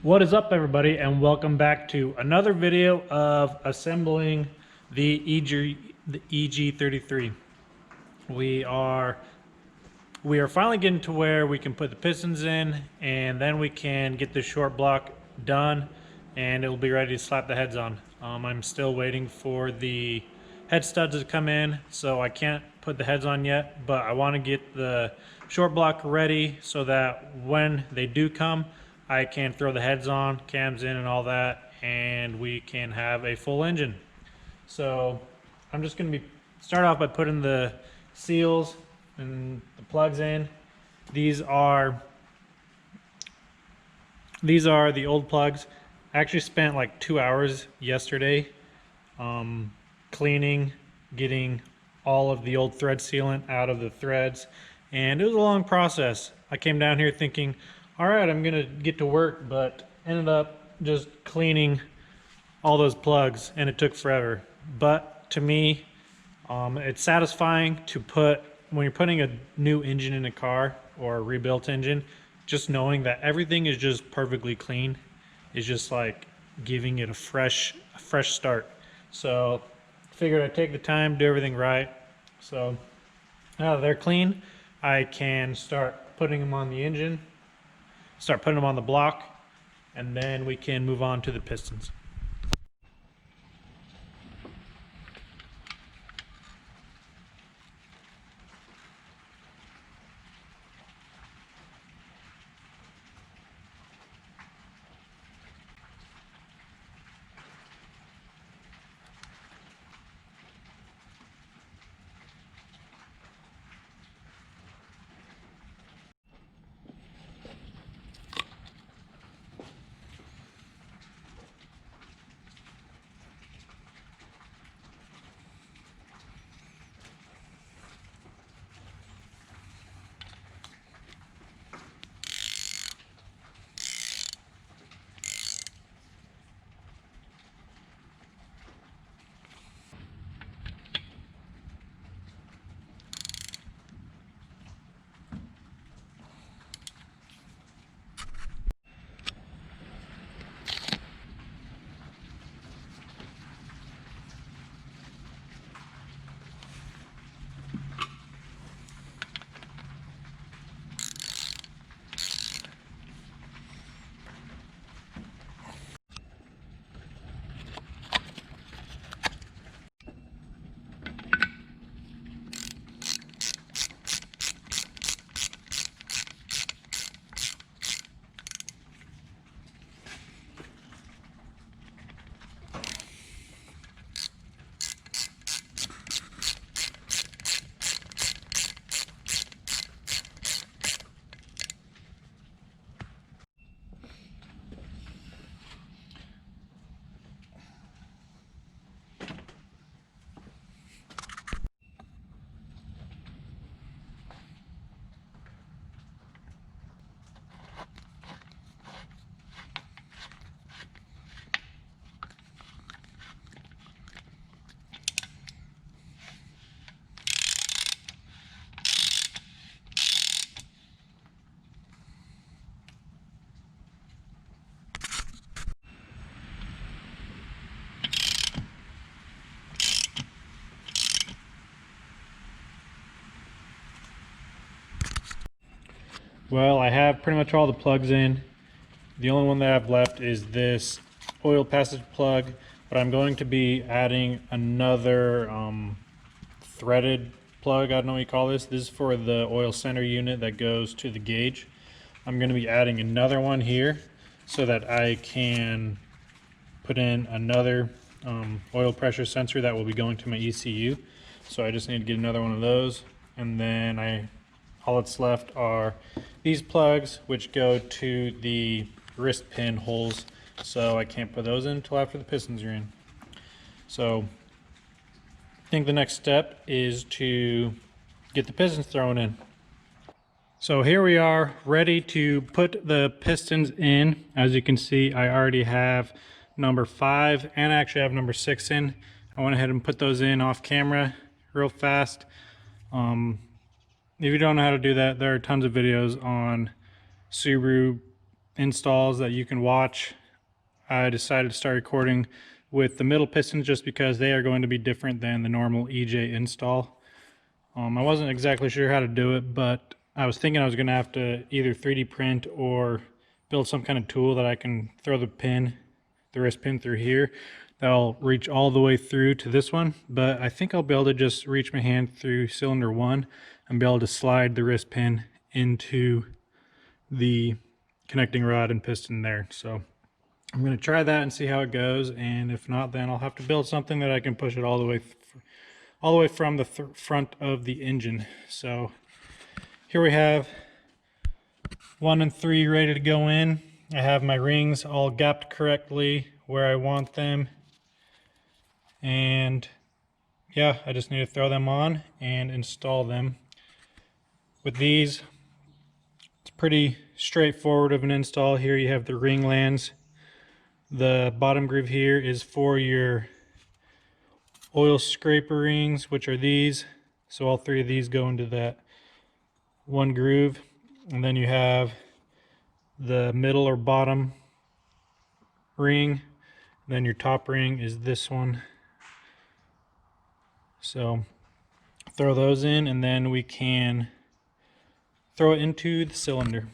What is up, everybody, and welcome back to another video of assembling the Eg33. We are finally getting to where we can put the pistons in, and then we can get the short block done, and it'll be ready to slap the heads on. I'm still waiting for the head studs to come in, so I can't put the heads on yet, but I want to get the short block ready so that when they do come, I can throw the heads on, cams in and all that, and we can have a full engine. So I'm just going to start off by putting the seals and the plugs in. These are the old plugs. I actually spent like 2 hours yesterday cleaning, getting all of the old thread sealant out of the threads, and it was a long process. I came down here thinking, all right, I'm gonna get to work, but ended up just cleaning all those plugs, and it took forever. But to me, it's satisfying to put, when you're putting a new engine in a car or a rebuilt engine, just knowing that everything is just perfectly clean is just like giving it a fresh start. So figured I'd take the time, do everything right. So now that they're clean, I can start putting them on the engine, start putting them on the block, and then we can move on to the pistons. Well, I have pretty much all the plugs in. The only one that I have left is this oil passage plug, but I'm going to be adding another threaded plug. I don't know what you call this. This is for the oil center unit that goes to the gauge. I'm going to be adding another one here so that I can put in another oil pressure sensor that will be going to my ECU. So I just need to get another one of those, and then all that's left are these plugs, which go to the wrist pin holes, so I can't put those in until after the pistons are in. So I think the next step is to get the pistons thrown in. So here we are, ready to put the pistons in. As you can see, I already have number 5 and I actually have number 6 in. I went ahead and put those in off camera real fast. If you don't know how to do that, there are tons of videos on Subaru installs that you can watch, I decided to start recording with the middle pistons just because they are going to be different than the normal EJ install. I wasn't exactly sure how to do it, but I was thinking I was going to have to either 3D print or build some kind of tool that I can throw the wrist pin through here that'll reach all the way through to this one. But I think I'll be able to just reach my hand through cylinder 1 and be able to slide the wrist pin into the connecting rod and piston there. So I'm going to try that and see how it goes, and if not, then I'll have to build something that I can push it all the way from the front of the engine. So here we have 1 and 3 ready to go in. I have my rings all gapped correctly where I want them, and yeah, I just need to throw them on and install them. With these, it's pretty straightforward of an install. Here you have the ring lands. The bottom groove here is for your oil scraper rings, which are these. So all 3 of these go into that one groove. And then you have the middle or bottom ring. Then your top ring is this one. So throw those in, and then we can throw it into the cylinder.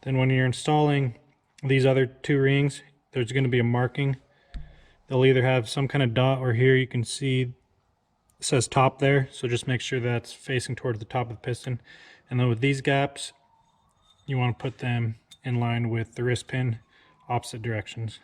Then when you're installing these other 2 rings, there's going to be a marking. They'll either have some kind of dot, or here you can see it says top there, so just make sure that's facing towards the top of the piston. And then with these gaps, you want to put them in line with the wrist pin, opposite directions.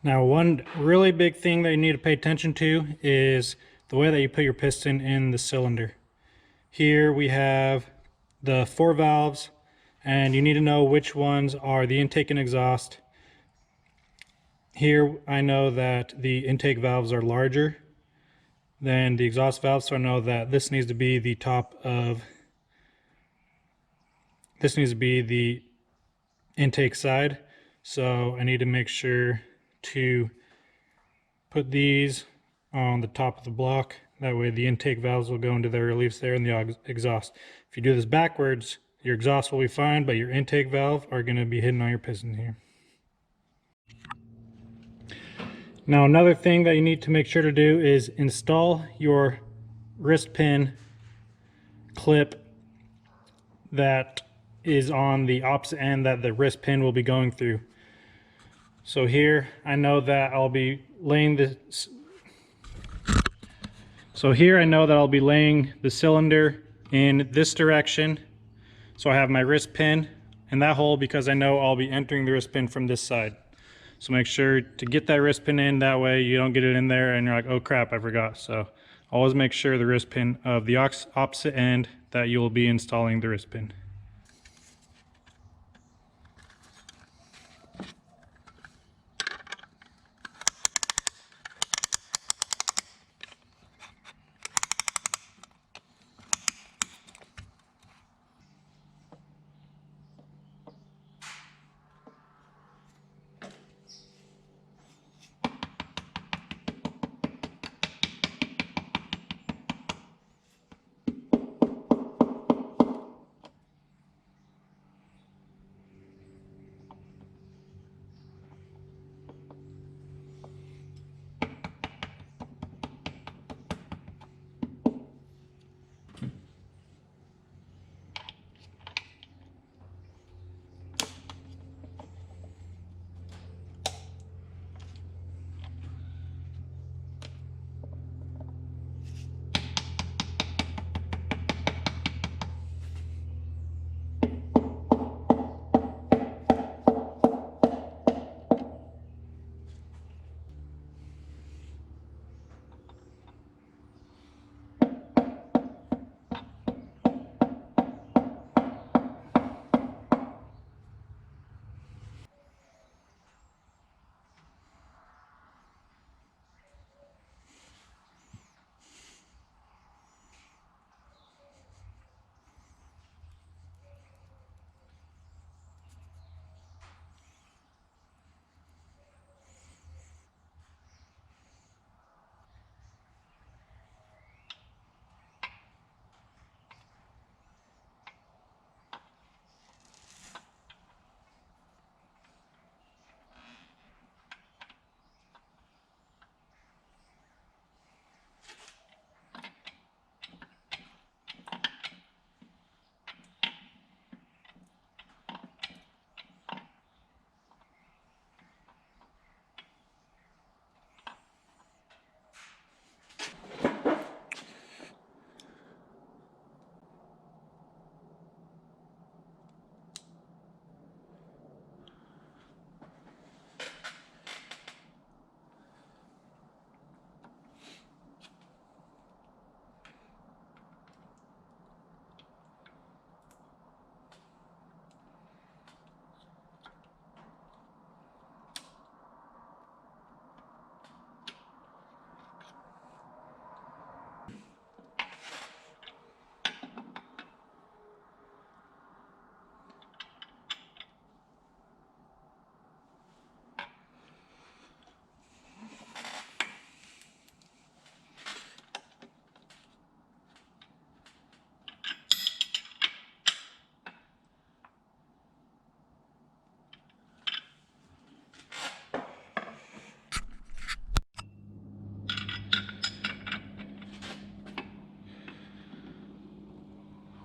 Now, one really big thing that you need to pay attention to is the way that you put your piston in the cylinder. Here we have the 4 valves, and you need to know which ones are the intake and exhaust. Here I know that the intake valves are larger than the exhaust valves, so I know that this needs to be the intake side. So I need to make sure to put these on the top of the block. That way the intake valves will go into their reliefs there, and the exhaust. If you do this backwards, your exhaust will be fine, but your intake valve are going to be hidden on your piston here. Now, another thing that you need to make sure to do is install your wrist pin clip that is on the opposite end that the wrist pin will be going through. So here I know that I'll be laying this. So here I know that I'll be laying the cylinder in this direction. So I have my wrist pin in that hole because I know I'll be entering the wrist pin from this side. So make sure to get that wrist pin in, that way you don't get it in there and you're like, oh crap, I forgot. So always make sure the wrist pin of the opposite end that you will be installing the wrist pin.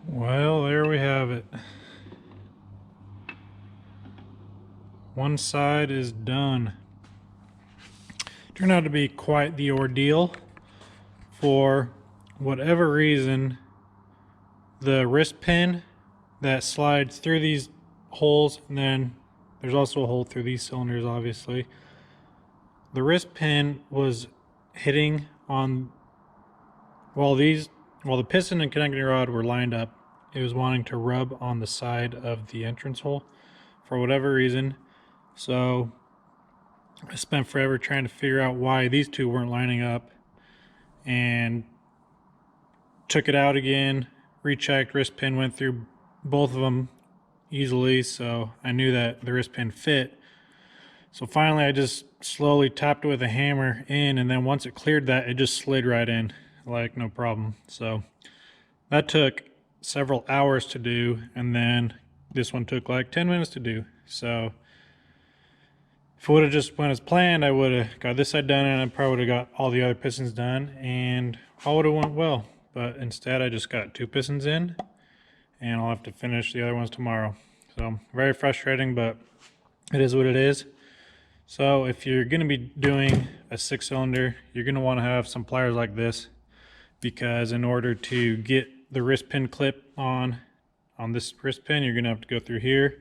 Well, there we have it. One side is done. Turned out to be quite the ordeal. For whatever reason, the wrist pin that slides through these holes, and then there's also a hole through these cylinders, obviously. The wrist pin was hitting on, while the piston and connecting rod were lined up, it was wanting to rub on the side of the entrance hole for whatever reason. So I spent forever trying to figure out why these two weren't lining up, and took it out again, rechecked, wrist pin went through both of them easily, so I knew that the wrist pin fit. So finally I just slowly tapped it with a hammer in, and then once it cleared that, it just slid right in, like no problem. So that took several hours to do, and then this one took like 10 minutes to do. So if it would have just went as planned, I would have got this side done, and I probably would have got all the other pistons done, and all would have went well. But instead I just got 2 pistons in, and I'll have to finish the other ones tomorrow. So very frustrating, but it is what it is. So if you're going to be doing a 6-cylinder, you're going to want to have some pliers like this, because in order to get the wrist pin clip on this wrist pin, you're going to have to go through here.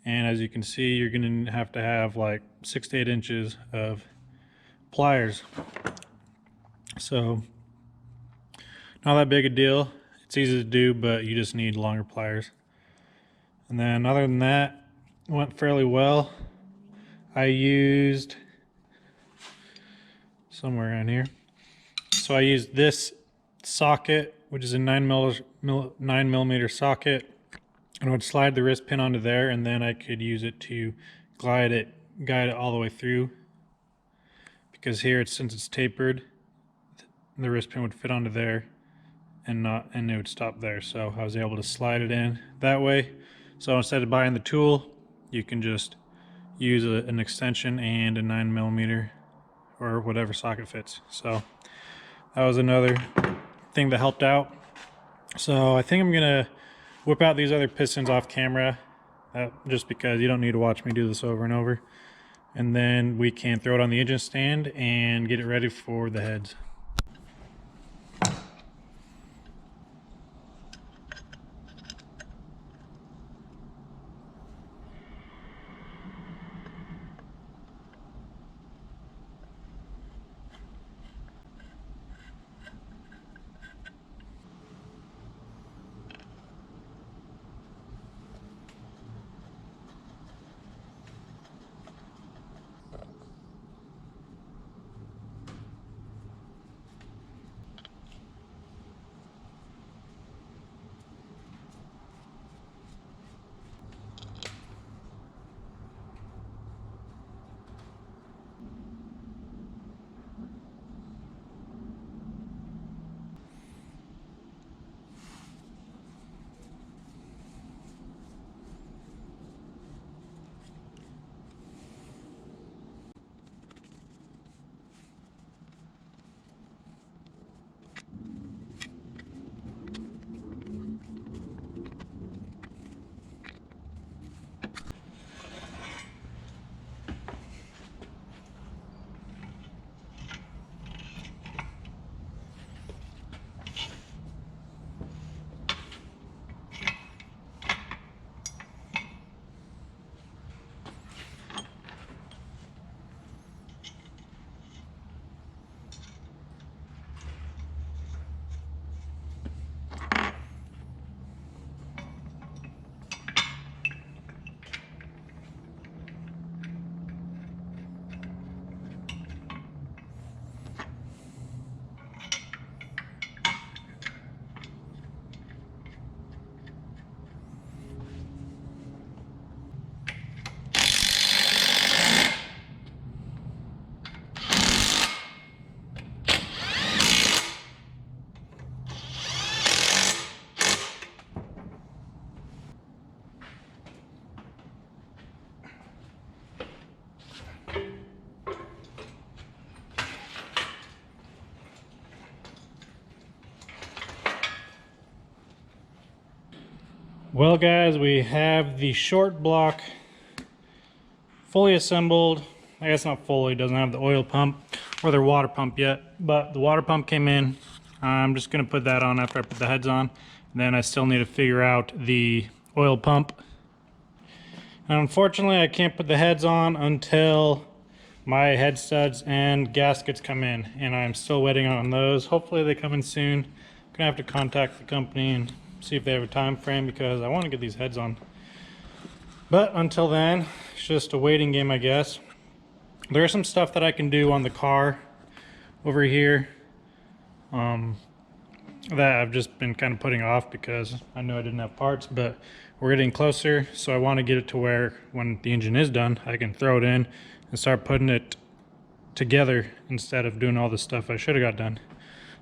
And as you can see, you're going to have like 6 to 8 inches of pliers. So not that big a deal. It's easy to do, but you just need longer pliers. And then other than that, it went fairly well. I used somewhere around here. So I used this socket, which is a 9mm socket, and I would slide the wrist pin onto there, and then I could use it to guide it all the way through. Because here, since it's tapered, the wrist pin would fit onto there, and it would stop there. So I was able to slide it in that way. So instead of buying the tool, you can just use an extension and a 9mm or whatever socket fits. So that was another thing that helped out. So I think I'm gonna whip out these other pistons off camera, just because you don't need to watch me do this over and over. And then we can throw it on the engine stand and get it ready for the heads. Well guys, we have the short block fully assembled. I guess not fully, doesn't have the oil pump or their water pump yet, but the water pump came in. I'm just gonna put that on after I put the heads on. And then I still need to figure out the oil pump. And unfortunately, I can't put the heads on until my head studs and gaskets come in, and I'm still waiting on those. Hopefully they come in soon. I'm gonna have to contact the company and see if they have a time frame, because I want to get these heads on. But until then, it's just a waiting game, I guess. There's some stuff that I can do on the car over here that I've just been kind of putting off because I knew I didn't have parts, but we're getting closer, so I want to get it to where when the engine is done, I can throw it in and start putting it together instead of doing all the stuff I should have got done.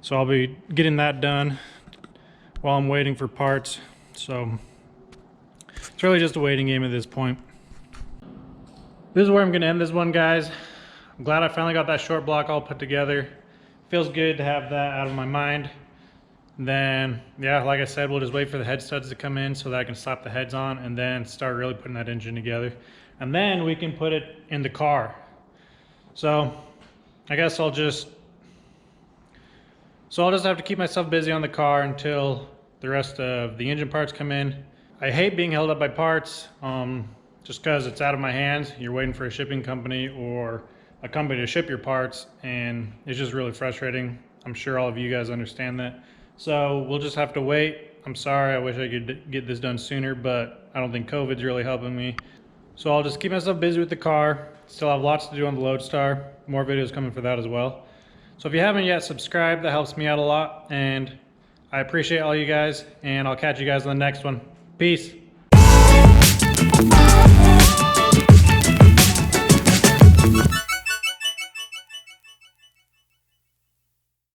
So I'll be getting that done while I'm waiting for parts. So it's really just a waiting game at this point. This is where I'm gonna end this one, guys. I'm glad I finally got that short block all put together. Feels good to have that out of my mind. And then, yeah, like I said, we'll just wait for the head studs to come in so that I can slap the heads on and then start really putting that engine together. And then we can put it in the car. So I guess I'll just have to keep myself busy on the car until the rest of the engine parts come in. I hate being held up by parts, just because it's out of my hands. You're waiting for a shipping company or a company to ship your parts, and it's just really frustrating. I'm sure all of you guys understand that. So we'll just have to wait. I'm sorry, I wish I could get this done sooner, but I don't think COVID's really helping me. So I'll just keep myself busy with the car. Still have lots to do on the Lodestar. More videos coming for that as well. So if you haven't yet subscribed, that helps me out a lot, and I appreciate all you guys, and I'll catch you guys on the next one. Peace.